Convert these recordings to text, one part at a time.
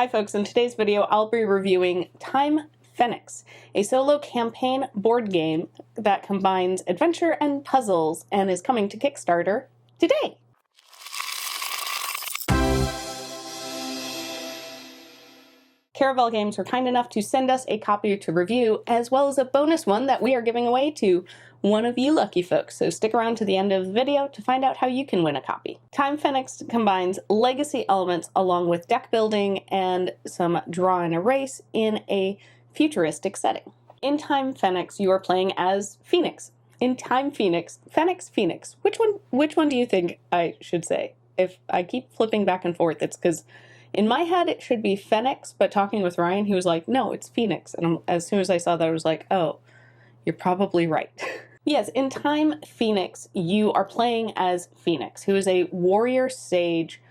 Hi folks, in today's video I'll be reviewing Time Fenix, a solo campaign board game that combines adventure and puzzles and is coming to Kickstarter today. Caravel Games were kind enough to send us a copy to review, as well as a bonus one that we are giving away to one of you lucky folks, so stick around to the end of the video to find out how you can win a copy. Time Fenix combines legacy elements along with deck building and some draw and erase in a futuristic setting. In Time Fenix, you are playing as Phoenix. In Time Fenix, Phoenix. Which one do you think I should say? If I keep flipping back and forth, it's because in my head it should be Fenix, but talking with Ryan, he was like, no, it's Phoenix. And as soon as I saw that, I was like, oh, you're probably right. Yes, in Time Fenix, you are playing as Phoenix, who is a warrior sage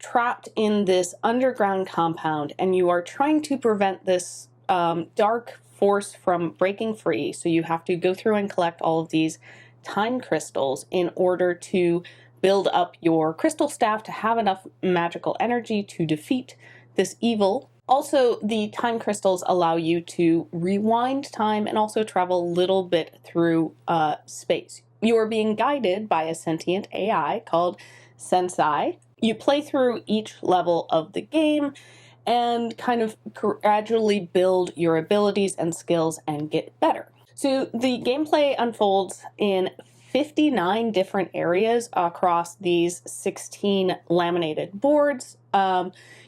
trapped in this underground compound, and you are trying to prevent this dark force from breaking free. So you have to go through and collect all of these time crystals in order to build up your crystal staff to have enough magical energy to defeat this evil. Also, the time crystals allow you to rewind time and also travel a little bit through space. You are being guided by a sentient AI called Sensei. You play through each level of the game and kind of gradually build your abilities and skills and get better. So the gameplay unfolds in 59 different areas across these 16 laminated boards.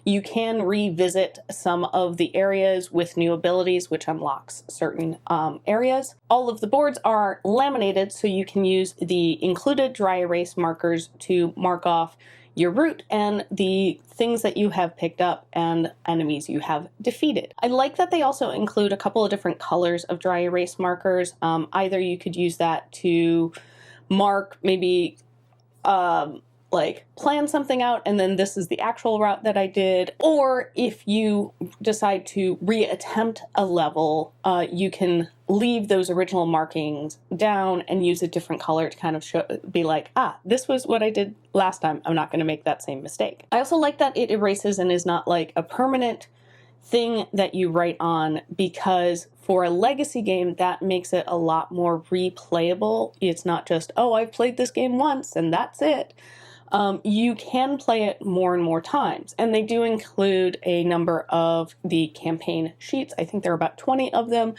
You can revisit some of the areas with new abilities, which unlocks certain areas. All of the boards are laminated, so you can use the included dry erase markers to mark off your route and the things that you have picked up and enemies you have defeated. I like that they also include a couple of different colors of dry erase markers. Either you could use that to mark maybe like plan something out and then this is the actual route that I did, or if you decide to reattempt a level, you can leave those original markings down and use a different color to kind of be like, this was what I did last time, I'm not going to make that same mistake. I also like that it erases and is not like a permanent thing that you write on, because for a legacy game that makes it a lot more replayable. It's not just, oh, I've played this game once and that's it. You can play it more and more times, and they do include a number of the campaign sheets. I think there are about 20 of them,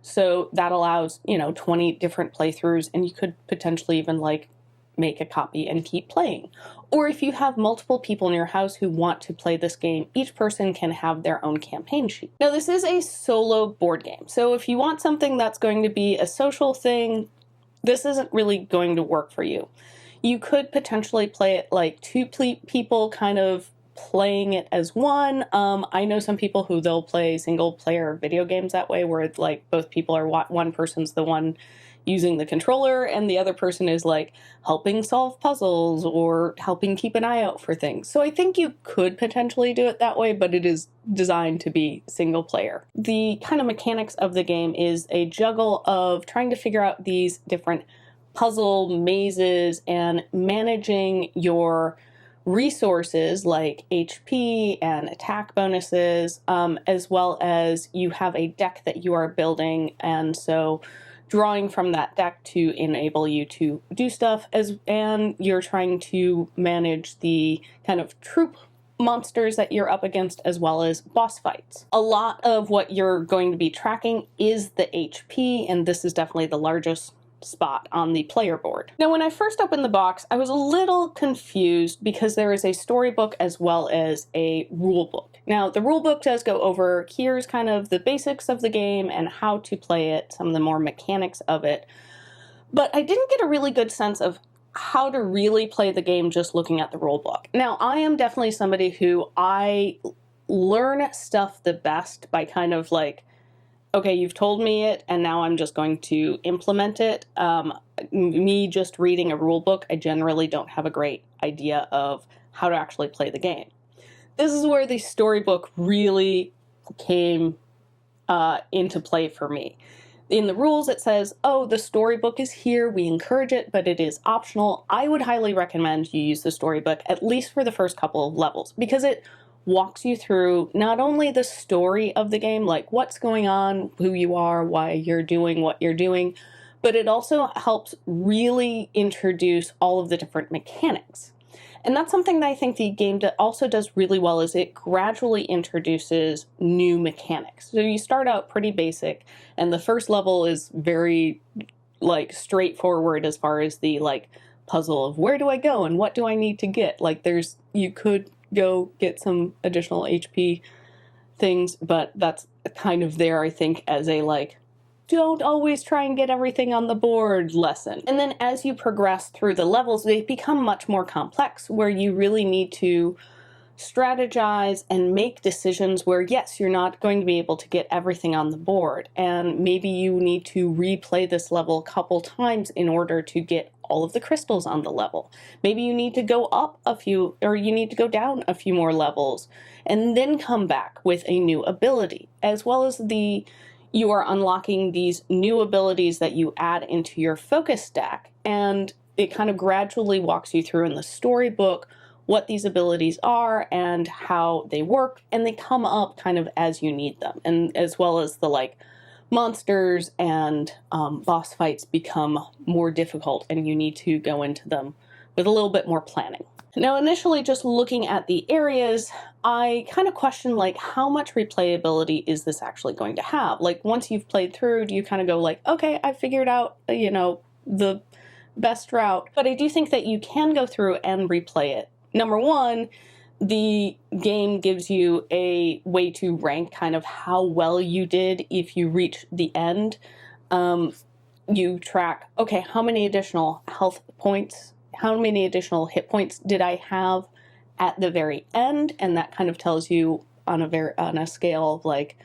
so that allows 20 different playthroughs, and you could potentially even like make a copy and keep playing. Or if you have multiple people in your house who want to play this game, each person can have their own campaign sheet. Now, this is a solo board game, so if you want something that's going to be a social thing, this isn't really going to work for you. You could potentially play it like two people kind of playing it as one. I know some people who they'll play single player video games that way, where it's like both people are, one person's the one using the controller and the other person is like helping solve puzzles or helping keep an eye out for things. So I think you could potentially do it that way, but it is designed to be single player. The kind of mechanics of the game is a juggle of trying to figure out these different puzzle mazes and managing your resources like HP and attack bonuses, as well as you have a deck that you are building, and so drawing from that deck to enable you to do stuff, and you're trying to manage the kind of troop monsters that you're up against, as well as boss fights. A lot of what you're going to be tracking is the HP, and this is definitely the largest spot on the player board. Now, when I first opened the box, I was a little confused because there is a storybook as well as a rule book. Now, the rule book does go over, here's kind of the basics of the game and how to play it, some of the more mechanics of it, but I didn't get a really good sense of how to really play the game just looking at the rule book. Now, I am definitely somebody who I learn stuff the best by kind of like, okay, you've told me it, and now I'm just going to implement it. Me just reading a rule book, I generally don't have a great idea of how to actually play the game. This is where the storybook really came into play for me. In the rules, it says, oh, the storybook is here, we encourage it, but it is optional. I would highly recommend you use the storybook, at least for the first couple of levels, because it walks you through not only the story of the game, like what's going on, who you are, why you're doing what you're doing, but it also helps really introduce all of the different mechanics. And that's something that I think the game also does really well, is it gradually introduces new mechanics. So you start out pretty basic, and the first level is very like straightforward as far as the like puzzle of where do I go and what do I need to get. Like you could go get some additional HP things, but that's kind of there, I think, as a like, don't always try and get everything on the board lesson. And then as you progress through the levels, they become much more complex, where you really need to strategize and make decisions where, yes, you're not going to be able to get everything on the board, and maybe you need to replay this level a couple times in order to get all of the crystals on the level. Maybe you need to go up a few, or you need to go down a few more levels, and then come back with a new ability, as well as you are unlocking these new abilities that you add into your focus stack, and it kind of gradually walks you through in the storybook what these abilities are and how they work, and they come up kind of as you need them, and as well as the like monsters and boss fights become more difficult, and you need to go into them with a little bit more planning. Now, initially, just looking at the areas, I kind of questioned, like, how much replayability is this actually going to have? Like, once you've played through, do you kind of go like, okay, I figured out, the best route? But I do think that you can go through and replay it. Number one, the game gives you a way to rank kind of how well you did if you reach the end. You track, okay, how many additional health points, how many additional hit points did I have at the very end? And that kind of tells you on a scale of like,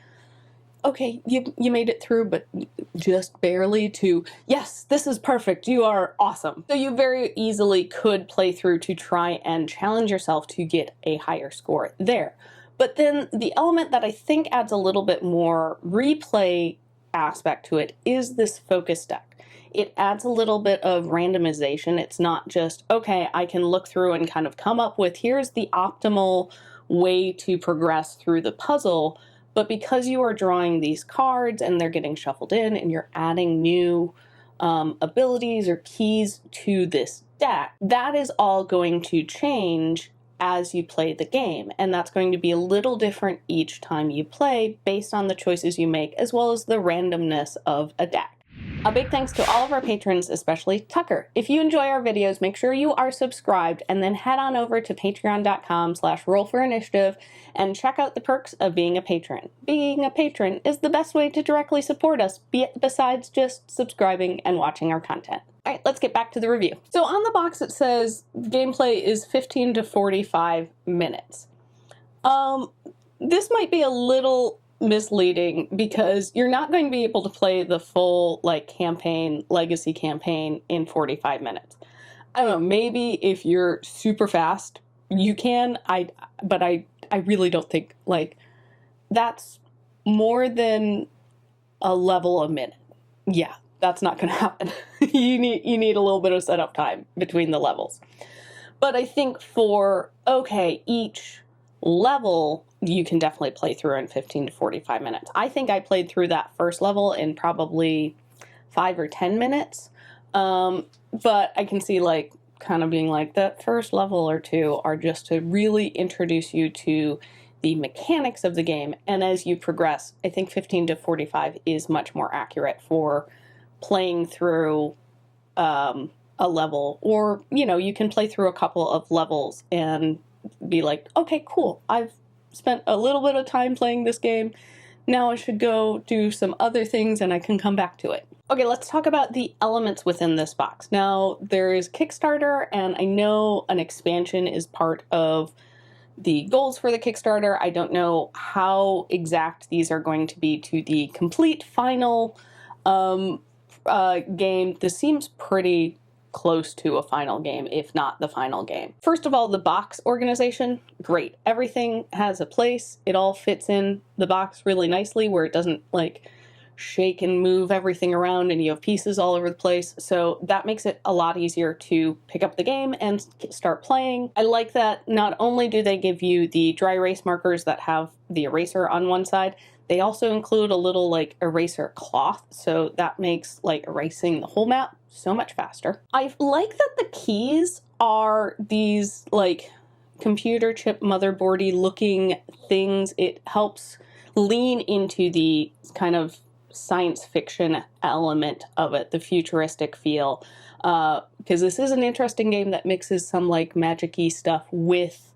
okay, you made it through, but just barely, to, yes, this is perfect, you are awesome. So you very easily could play through to try and challenge yourself to get a higher score there. But then the element that I think adds a little bit more replay aspect to it is this focus stack. It adds a little bit of randomization. It's not just, okay, I can look through and kind of come up with, here's the optimal way to progress through the puzzle. But because you are drawing these cards and they're getting shuffled in, and you're adding new abilities or keys to this deck, that is all going to change as you play the game. And that's going to be a little different each time you play based on the choices you make, as well as the randomness of a deck. A big thanks to all of our patrons, especially Tucker. If you enjoy our videos, make sure you are subscribed, and then head on over to patreon.com/rollforinitiative and check out the perks of being a patron. Being a patron is the best way to directly support us, besides just subscribing and watching our content. All right, let's get back to the review. So on the box it says gameplay is 15 to 45 minutes. This might be a little misleading, because you're not going to be able to play the full legacy campaign in 45 minutes. I don't know, maybe if you're super fast you can, but I really don't think that's more than a level a minute. Yeah, that's not going to happen. you need a little bit of setup time between the levels. But I think for each level you can definitely play through in 15 to 45 minutes. I think I played through that first level in probably 5 or 10 minutes. But I can see kind of being like, that first level or two are just to really introduce you to the mechanics of the game. And as you progress, I think 15 to 45 is much more accurate for playing through a level. Or, you can play through a couple of levels and be like, okay, cool, I've spent a little bit of time playing this game. Now I should go do some other things and I can come back to it. Okay, let's talk about the elements within this box. Now, there is Kickstarter, and I know an expansion is part of the goals for the Kickstarter. I don't know how exact these are going to be to the complete final game. This seems pretty close to a final game, if not the final game. First of all, the box organization, great. Everything has a place. It all fits in the box really nicely, where it doesn't shake and move everything around and you have pieces all over the place. So that makes it a lot easier to pick up the game and start playing. I like that not only do they give you the dry erase markers that have the eraser on one side, they also include a little like eraser cloth. So that makes like erasing the whole map so much faster. I like that the keys are these like computer chip motherboardy looking things. It helps lean into the kind of science fiction element of it, the futuristic feel, because this is an interesting game that mixes some like magic-y stuff with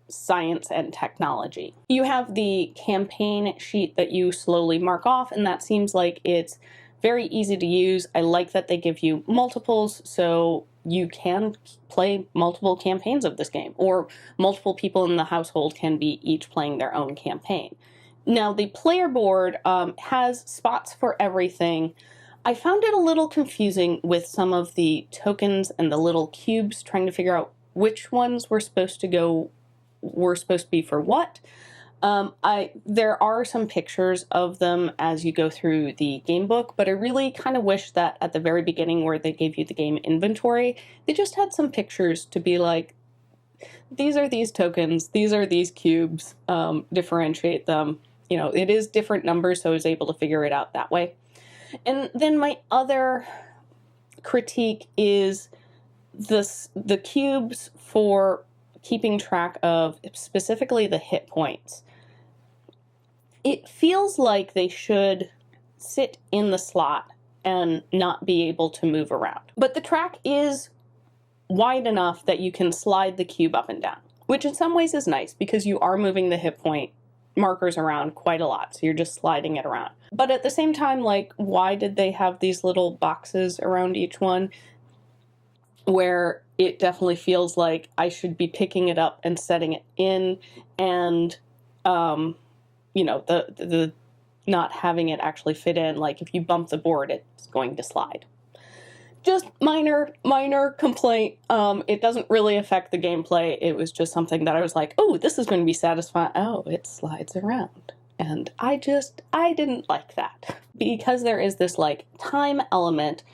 science and technology. You have the campaign sheet that you slowly mark off, and that seems like it's very easy to use. I like that they give you multiples, so you can play multiple campaigns of this game, or multiple people in the household can be each playing their own campaign. Now, the player board has spots for everything. I found it a little confusing with some of the tokens and the little cubes, trying to figure out which ones were supposed to be for what. There are some pictures of them as you go through the game book, but I really kind of wish that at the very beginning where they gave you the game inventory, they just had some pictures to be like, these are these tokens, these are these cubes, differentiate them. You know, it is different numbers, so I was able to figure it out that way. And then my other critique is the cubes for keeping track of specifically the hit points. It feels like they should sit in the slot and not be able to move around. But the track is wide enough that you can slide the cube up and down, which in some ways is nice because you are moving the hit point markers around quite a lot, so you're just sliding it around. But at the same time, like, why did they have these little boxes around each one where it definitely feels like I should be picking it up and setting it in, and you know, the not having it actually fit in, like if you bump the board it's going to slide. Just minor complaint. It doesn't really affect the gameplay. It was just something that I was like, oh, this is going to be satisfying. Oh, it slides around. And I didn't like that. Because there is this like time element,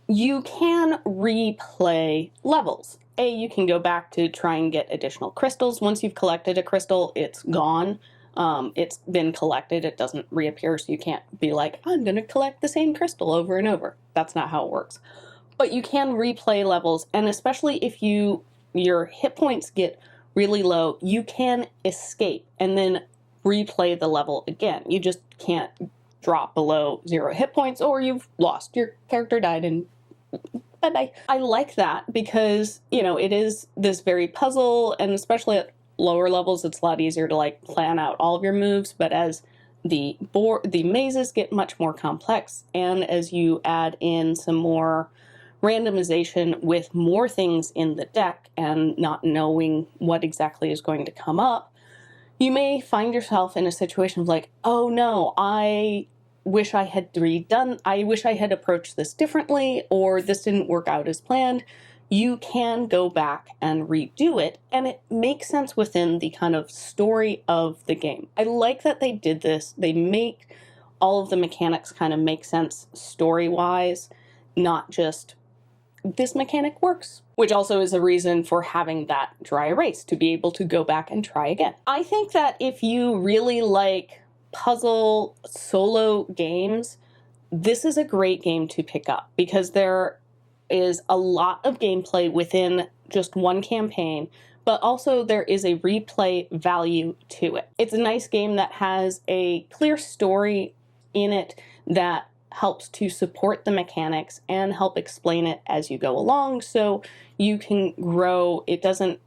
you can replay levels. You can go back to try and get additional crystals. Once you've collected a crystal, it's gone. It's been collected. It doesn't reappear, so you can't be like, I'm going to collect the same crystal over and over. That's not how it works. But you can replay levels, and especially if your hit points get really low, you can escape and then replay the level again. You just can't drop below 0 hit points, or you've lost. Your character died and bye-bye. I like that because, you know, it is this very puzzle, and especially at lower levels, it's a lot easier to like plan out all of your moves. But as the mazes get much more complex, and as you add in some more randomization with more things in the deck and not knowing what exactly is going to come up, you may find yourself in a situation of like, oh no, I wish I had approached this differently, or this didn't work out as planned. You can go back and redo it, and it makes sense within the kind of story of the game. I like that they did this. They make all of the mechanics kind of make sense story-wise, not just this mechanic works, which also is a reason for having that dry erase, to be able to go back and try again. I think that if you really like puzzle solo games, this is a great game to pick up because there is a lot of gameplay within just one campaign, but also there is a replay value to it. It's a nice game that has a clear story in it that helps to support the mechanics and help explain it as you go along, so you can grow. It doesn't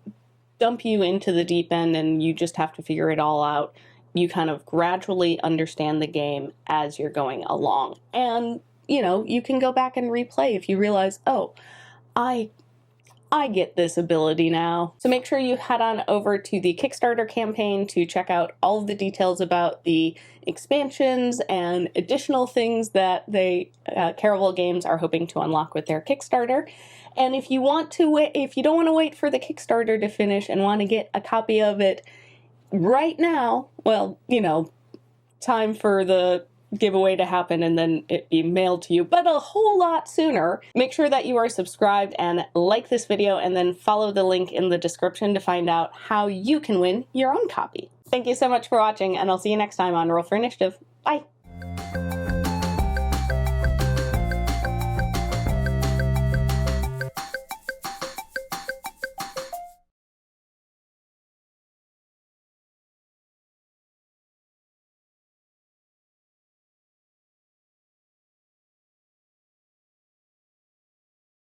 dump you into the deep end and you just have to figure it all out. You kind of gradually understand the game as you're going along. And, you know, you can go back and replay if you realize, oh, I get this ability now. So make sure you head on over to the Kickstarter campaign to check out all of the details about the expansions and additional things that Caravel Games are hoping to unlock with their Kickstarter. And if you don't want to wait for the Kickstarter to finish and want to get a copy of it right now, well, you know, time for the giveaway to happen and then it be mailed to you, but a whole lot sooner. Make sure that you are subscribed and like this video, and then follow the link in the description to find out how you can win your own copy. Thank you so much for watching, and I'll see you next time on Roll for Initiative. Bye!